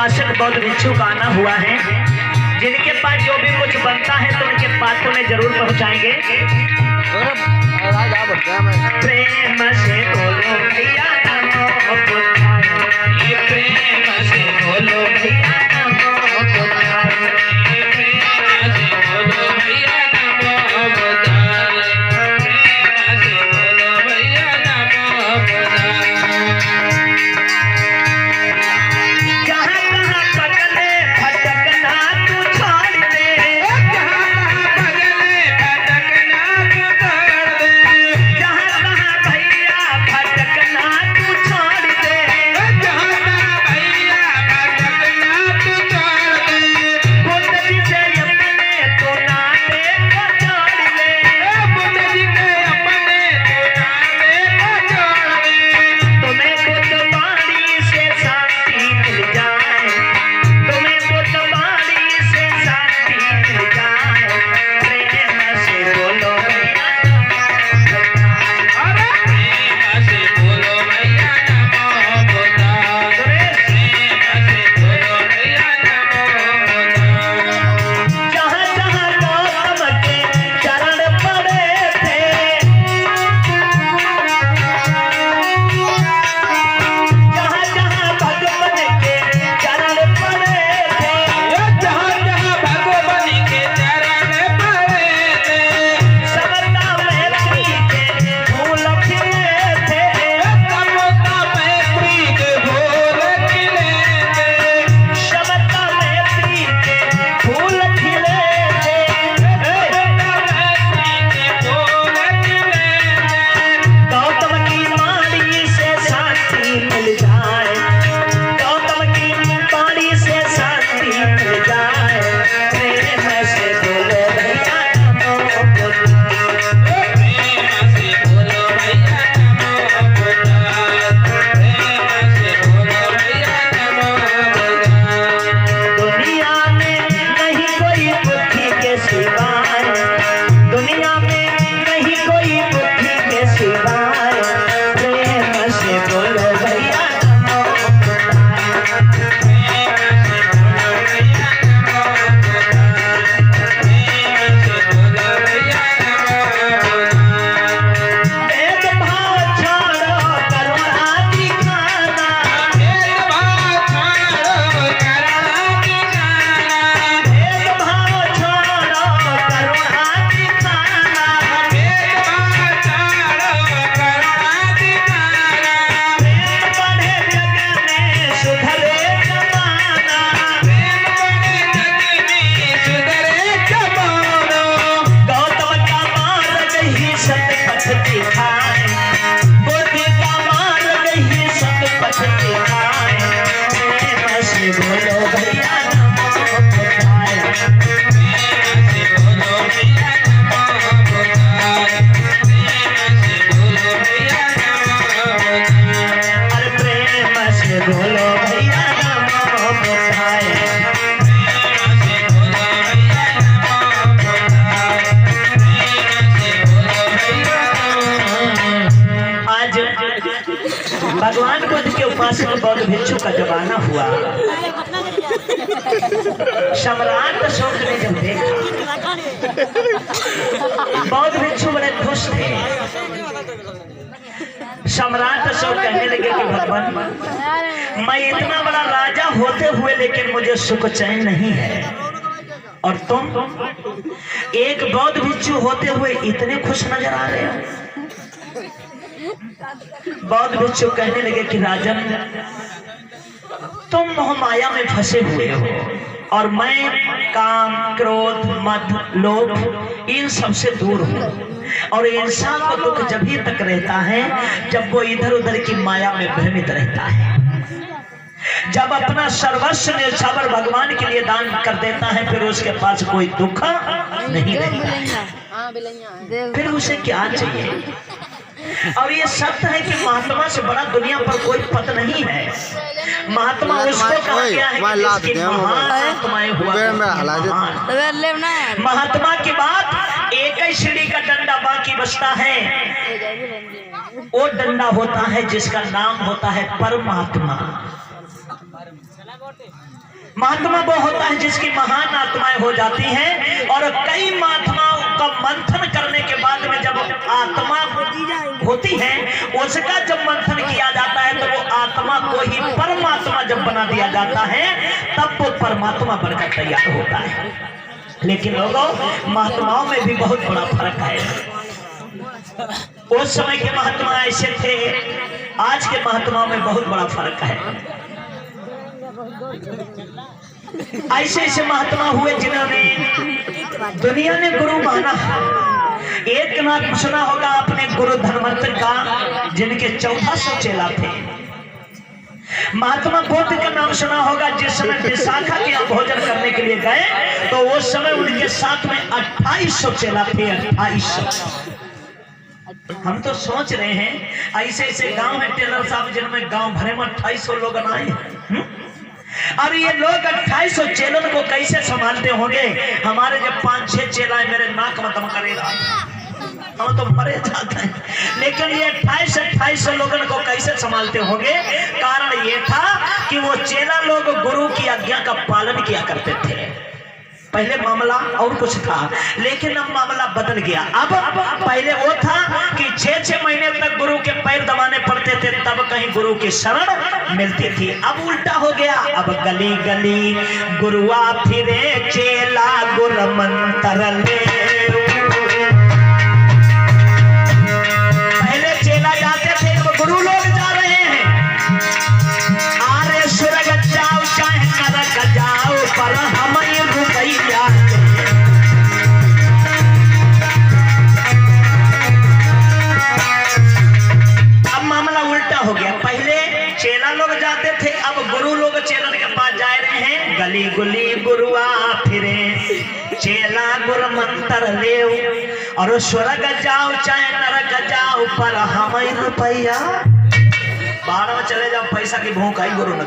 उपासक बौद्ध भिक्षु का आना हुआ है, जिनके पास जो भी कुछ बनता है तो उनके पात्रों में जरूर पहुंचाएंगे। प्रेम से बोलो भैया नमो बुद्धाय, प्रेम से बोलो भैया नमो बुद्धाय, प्रेम से बोलो भैया नमो बुद्धाय, प्रेम से बोलो भैया नमो बुद्धाय। जहाँ कहाँ पगले भटकना तू छोड़ दे, जहाँ कहाँ पगले भटकना तू छोड़ दे, जहाँ कहाँ भैया भटकना तू छोड़ दे, जहाँ कहाँ भैया भटकना तू छोड़ दे। बुद्ध जी से अपने तो नाते को जोड़ ले, बुद्ध जी के अपने तो नाते को जोड़ ले। तुम्हें बुद्ध वाणी से शांति मिल जाए, तुम्हें बुद्ध वाणी से शांति मिल जाए। प्रेम से बोलो भैया अरे प्रेम से बोलो भैया नमो बुद्धाय, प्रेम से बोलो भैया नमो बुद्धाय। जहाँ जहाँ गौतम के चरण पड़े थे, जहाँ जहाँ भगवान के चरण पड़े थे, जहाँ जहाँ भगवान के चरण पड़े थे, समता मैत्री के फूल खिले थे, समता मैत्री के फूल खिले थे, समता मैत्री के फूल खिले थे, समता मैत्री के फूल खिले थे। गौतम की वाणी से शांति मिल जाए, गौतम की वाणी से शांति मिल जाए। प्रेम से बोलो भैया नमो बुद्धाय, प्रेम से बोलो भैया नमो बुद्धाय, प्रेम से बोलो भैया नमो बुद्धाय। दुनिया में नहीं कोई बुद्धि के सिवाय, दुनिया में नहीं कोई बुद्धि के सिवाय। प्रेम से बोलो भैया नमो बुद्धाय, प्रेम से बोलो भैया नमो बुद्धाय, प्रेम से बोलो भैया नमो बुद्धाय। भेदभाव छोड़ो करुणा दिखाना, भेदभाव छोड़ो करुणा दिखाना, भेदभाव छोड़ो करुणा दिखाना, भेदभाव छोड़ो करुणा दिखाना। प्रेम बढ़े जग में सुधरे जमाना, प्रेम बढ़े जग में सुधरे जमाना। गौतम का मार्ग ही सतपथ दिखाए, बुद्धि का मार्ग ही सतपथ दिखाए। प्रेम से बोलो भैया नमो बुद्धाय, प्रेम से बोलो भैया नमो बुद्धाय, प्रेम से बोलो भैया नमो बुद्धाय। अरे प्रेम से बोलो भैया नमो बुद्धाय, प्रेम से बोलो भैया नमो बुद्धाय, प्रेम से बोलो भैया नमो। आज भगवान बुद्ध के उपासक बौद्ध भिक्षु का जमाना हुआ। सम्राट अशोक ने जब देखा, बौद्ध भिक्षु बड़े खुश थे। सम्राट अशोक कहने लगे कि भगवान, मैं इतना बड़ा राजा होते हुए लेकिन मुझे सुख चैन नहीं है, और तुम एक बौद्ध भिक्षु होते हुए इतने खुश नजर आ रहे हो। बौद्ध भिक्षु कहने लगे कि राजन, तुम मोह माया में फंसे हुए हो, और मैं काम क्रोध मद लोभ इन सब से दूर हूँ। और इंसान को दुख जब ही तक रहता है जब वो इधर उधर की माया में भ्रमित रहता है। जब अपना सर्वस्व न्यौछावर भगवान के लिए दान कर देता है, फिर उसके पास कोई दुख नहीं रहता है। फिर उसे क्या चाहिए? और ये सत्य है कि महात्मा से बड़ा दुनिया पर कोई पद नहीं है। महात्मा उसको कहा गया है कि जिसकी महान आत्माएं हुआ महात्मा की बात एक ही सीढ़ी का डंडा बाकी बचता है। वो डंडा होता है जिसका नाम होता है परमात्मा। महात्मा वो होता है जिसकी महान आत्माएं हो जाती हैं, और कई महात्माओं का मंथन करने के बाद में जब आत्मा होती है उसका जब मंथन किया जाता है तो वो आत्मा को ही परमात्मा जब बना दिया जाता है तब वो परमात्मा बनकर तैयार होता है। लेकिन लोगों, महात्माओं में भी बहुत बड़ा फर्क है। उस समय के महात्मा ऐसे थे, आज के महात्माओं में बहुत बड़ा फर्क है। ऐसे ऐसे महात्मा हुए जिन्होंने दुनिया ने गुरु माना। एक नाम सुना होगा अपने गुरु धनवंतर का, जिनके 1400 चेला थे। महात्मा बुद्ध का नाम सुना होगा, जिस समय विशाखा के यहाँ भोजन करने के लिए गए तो उस समय उनके साथ में 2800 चेला थे। 2800। हम तो सोच रहे हैं ऐसे ऐसे गांव है टेलर साहब जिनमें गांव भरे में 2800 लोग आए हैं। अब ये लोग 2800 चेलों को कैसे संभालते होंगे? हमारे जब 5-6 चेला है मेरे नाक में दम करेगा, हम तो मरे जाते हैं। लेकिन ये 2800 लोगों को कैसे संभालते होंगे? कारण ये था कि वो चेला लोग गुरु की आज्ञा का पालन किया करते थे। पहले मामला और कुछ था, लेकिन अब मामला बदल गया। अब पहले वो था कि 6-6 महीने तक गुरु के पैर दबाने पड़ते थे, तब कहीं गुरु की शरण मिलती थी। अब उल्टा हो गया। अब गली गली गुरुआ फिरे, चेला गुर मंत्र ले। पहले चेला जाते थे, अब गुरु लोग जा रहे हैं। आरे स्वर्ग जाओ चाहे नरक जाओ, पर हमें रुपया। अब मामला उल्टा हो गया। पहले चेला लोग जाते थे, अब गुरु लोग चेलन के पास जा रहे हैं। गली गुली गुरुआ फिरे, चेला गुर मंत्र ले, और स्वर्ग जाओ चाहे नरक जाओ, पर हमें रुपया। बाहर में चले जाओ, पैसा की भूख आई गुरु न।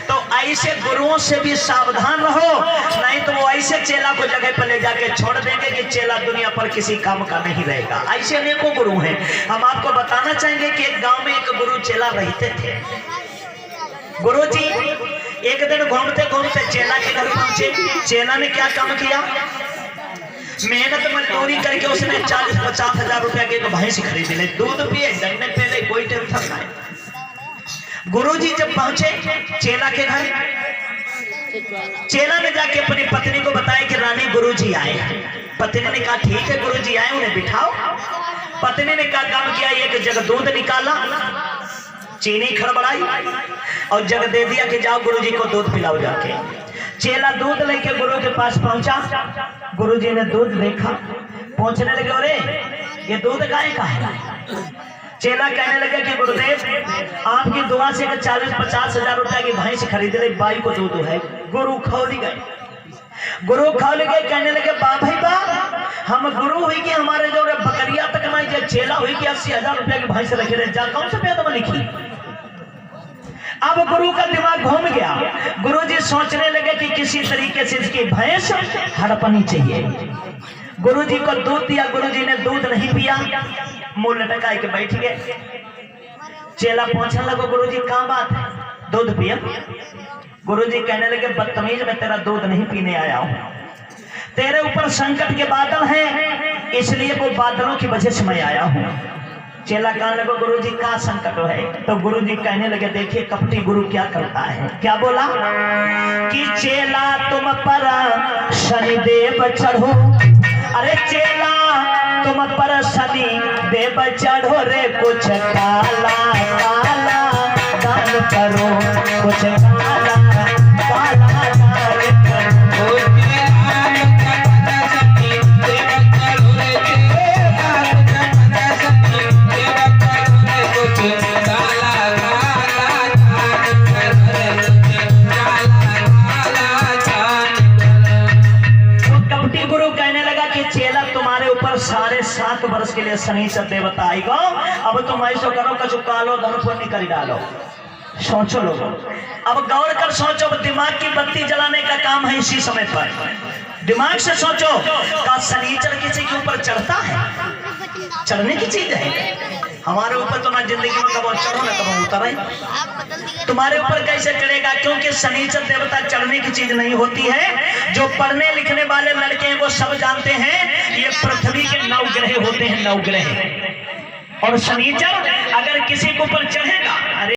तो ऐसे गुरुओं से भी सावधान रहो, नहीं तो वो ऐसे चेला को जगह पर ले जाके छोड़ देंगे कि चेला दुनिया पर किसी काम का नहीं रहेगा। ऐसे अनेकों गुरु हैं। हम आपको बताना चाहेंगे कि एक गांव में एक गुरु चेला रहते थे। गुरु जी एक दिन घूमते घूमते चेला के घर पहुंचे। चेला ने क्या काम किया? मेहनत मजदूरी करके उसने 40-50 हजार रुपया की भैंस खरीद ले, दूध पिए, गन्ने पहले, कोई टेंशन नहीं। गुरुजी जब पहुंचे चेला के घर, चेला ने जाके अपनी पत्नी को बताया कि रानी गुरुजी आए। पत्नी ने कहा ठीक है गुरुजी आए, उन्हें बिठाओ। पत्नी ने क्या काम किया? एक जग दूध निकाला, चीनी खड़बड़ाई और जग दे दिया कि जाओ गुरुजी को दूध पिलाओ जाके। चेला दूध लेके गुरु के पास पहुंचा। गुरुजी ने दूध देखा, पूछने लगे अरे ये दूध गाय का है? चेला कहने लगे कि गुरुदेव आपकी दुआ से 40-50 हजार रुपया की भैंस खरीद ले, बाई को दूध है। गुरु खौली गए। गुरु खौली गए, कहने लगे बा भाई बा, हम गुरु हुई कि हमारे जो बकरिया तक नहीं, जो चेला हुई कि 80,000 रुपया की भैंस रखे रहे, जा कौन सा वेद में लिखी? अब गुरु का दिमाग घूम गया। गुरुजी सोचने लगे कि किसी तरीके से इसकी भैंस हड़पनी चाहिए। गुरुजी को दूध दिया, गुरुजी ने दूध नहीं पिया, मुंह लटका के बैठ गए। चेला पूछने लगा गुरुजी कहाँ बात है, दूध पिया? गुरुजी कहने लगे बदतमीज, मैं तेरा दूध नहीं पीने आया हूँ, तेरे ऊपर संकट के बादल हैं, इसलिए वो बादलों की वजह से मैं आया हूँ। चेला कहने लगा गुरुजी क्या संकट है? तो गुरुजी कहने लगे देखिए कपटी गुरु क्या करता है। क्या बोला कि चेला तुम पर शनिदेव चढ़ो, अरे चेला तुम पर शनि देव चढ़ो रे, कुछ काला काला दान करो, कुछ काला काला दान करो। साढ़े 7 वर्ष के लिए शनिचर देवता आएगा। अब तुम ऐसा करो कछु कालो धन पुण्य कर डालो। सोचो लोगों, अब गौर कर सोचो, दिमाग की बत्ती जलाने का काम है इसी समय पर। दिमाग से सोचो, का शनिचर किसी के ऊपर चढ़ता है? चढ़ने की चीज है। हमारे ऊपर तो ना जिंदगी में कब चढ़ो ना कब उतर है। तुम्हारे ऊपर कैसे चढ़ेगा? क्योंकि शनिचर देवता चढ़ने की चीज नहीं होती है। जो पढ़ने लिखने वाले लड़के हैं वो सब जानते हैं ये पृथ्वी के 9 ग्रह होते हैं, 9 ग्रह। और शनिचर अगर किसी के ऊपर चढ़ेगा, अरे